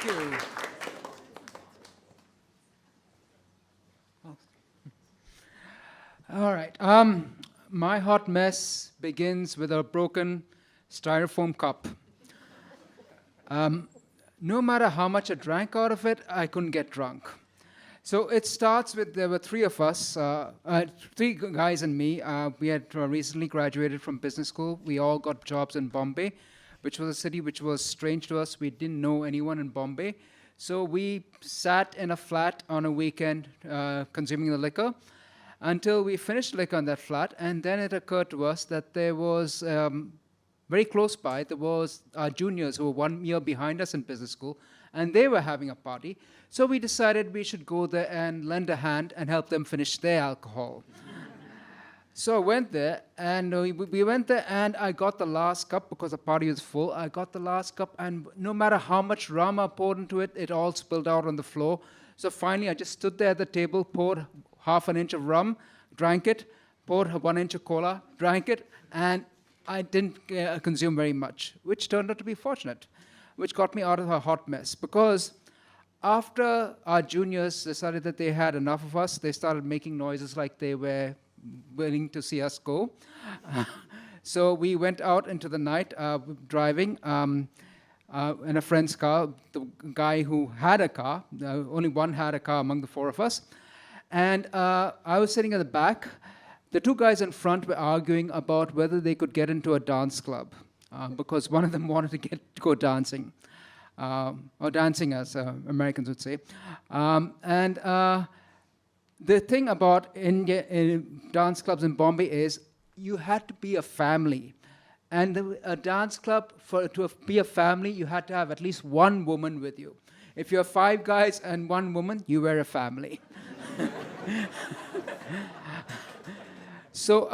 Thank you. All right. My hot mess begins with a broken styrofoam cup. No matter how much I drank out of it, I couldn't get drunk. So it starts with there were three of us, three guys and me. We had recently graduated from business school. We all got jobs in Bombay, which was a city which was strange to us. We didn't know anyone in Bombay. So we sat in a flat on a weekend consuming the liquor until we finished liquor on that flat. And then it occurred to us that there was, very close by, there was our juniors who were 1 year behind us in business school, and they were having a party. So we decided we should go there and lend a hand and help them finish their alcohol. So I went there, and we went there, and I got the last cup because the party was full. I got the last cup, and no matter how much rum I poured into it, it all spilled out on the floor. So finally, I just stood there at the table, poured half an inch of rum, drank it, poured 1 inch of cola, drank it, and I didn't consume very much, which turned out to be fortunate, which got me out of a hot mess. Because after our juniors decided that they had enough of us, they started making noises like they were willing to see us go. So we went out into the night driving in a friend's car, the guy who had a car, only one had a car among the four of us. And I was sitting at the back. The two guys in front were arguing about whether they could get into a dance club because one of them wanted to go dancing, or dancing as Americans would say. The thing about dance clubs in Bombay is you had to be a family. And a dance club, to be a family, you had to have at least one woman with you. If you're 5 guys and 1 woman, you were a family. So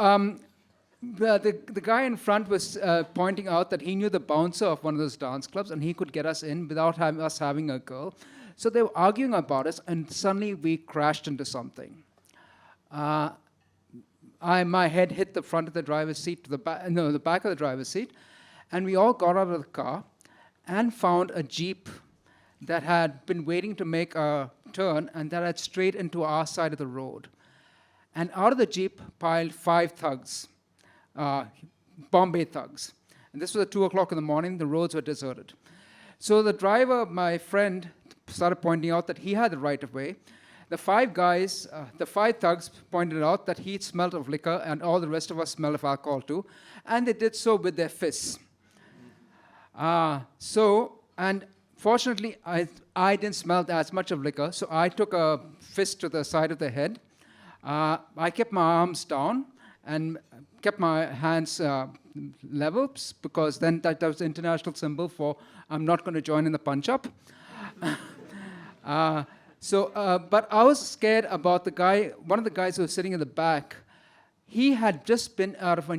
the guy in front was pointing out that he knew the bouncer of one of those dance clubs, and he could get us in without us having a girl. So they were arguing about us, and suddenly we crashed into something. My head hit the front of the driver's seat, the back of the driver's seat, and we all got out of the car and found a Jeep that had been waiting to make a turn and that had strayed into our side of the road. And out of the Jeep piled 5 thugs, Bombay thugs. And this was at 2 o'clock in the morning. The roads were deserted. So the driver, my friend, started pointing out that he had the right of way. The 5 guys, the 5 thugs pointed out that he smelled of liquor and all the rest of us smelled of alcohol too. And they did so with their fists. And fortunately, I didn't smell as much of liquor, so I took a fist to the side of the head. I kept my arms down and kept my hands level because then that was the international symbol for I'm not going to join in the punch-up. But I was scared about the guy, one of the guys who was sitting in the back. He had just been out of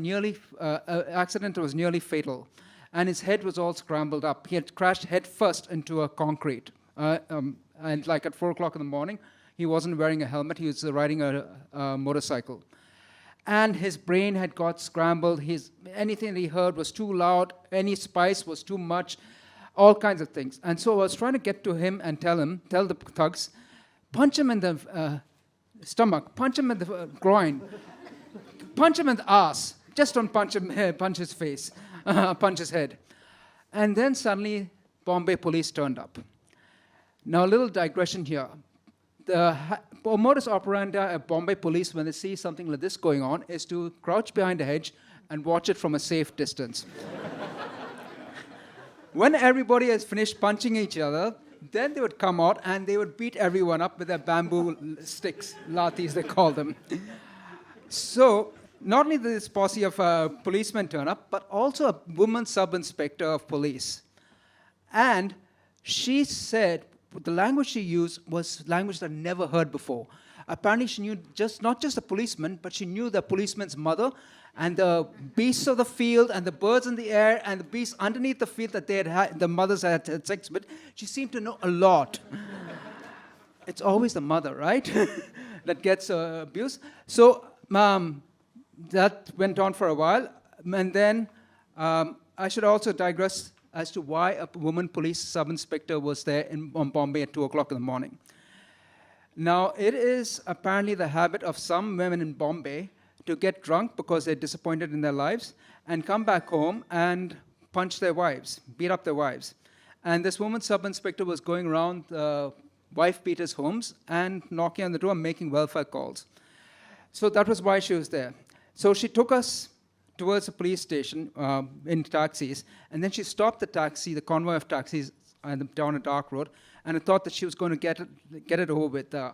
accident that was nearly fatal, and his head was all scrambled up. He had crashed head first into a concrete, and like at 4 o'clock in the morning, he wasn't wearing a helmet. He was riding a motorcycle. And his brain had got scrambled. Anything that he heard was too loud. Any spice was too much. All kinds of things. And so I was trying to get to him and tell the thugs, punch him in the stomach, punch him in the groin, punch him in the ass. Just don't punch his face, punch his head. And then suddenly, Bombay police turned up. Now, a little digression here. The modus operandi of Bombay police, when they see something like this going on, is to crouch behind a hedge and watch it from a safe distance. When everybody has finished punching each other, then they would come out and they would beat everyone up with their bamboo sticks, lathis they call them. So not only did this posse of policemen turn up, but also a woman sub-inspector of police. And she said, the language she used was language that I'd never heard before. Apparently she knew not just the policeman, but she knew the policeman's mother and the beasts of the field and the birds in the air and the beasts underneath the field that the mothers had sex with. She seemed to know a lot. It's always the mother, right? that gets abused. So that went on for a while. And then I should also digress. as to why a woman police sub-inspector was there on Bombay at 2 o'clock in the morning. Now, it is apparently the habit of some women in Bombay to get drunk because they're disappointed in their lives and come back home and punch their wives, beat up their wives. And this woman sub-inspector was going around wife beaters' homes and knocking on the door and making welfare calls. So that was why she was there. So she took us towards the police station in taxis, and then she stopped the taxi, the convoy of taxis, down a dark road, and I thought that she was going to get it over with. The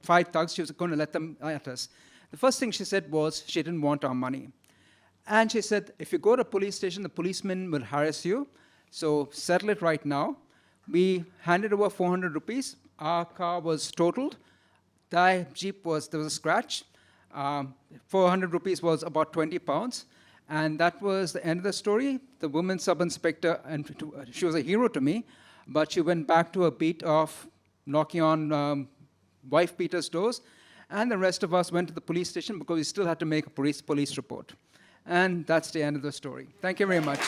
5 thugs, she was going to let them at us. The first thing she said was she didn't want our money. And she said, if you go to a police station, the policeman will harass you, so settle it right now. We handed over 400 rupees. Our car was totaled. The Jeep there was a scratch. 400 rupees was about 20 pounds. And that was the end of the story. The woman sub-inspector, and she was a hero to me, but she went back to a beat of knocking on wife beaters' doors. And the rest of us went to the police station because we still had to make a police report. And that's the end of the story. Thank you very much.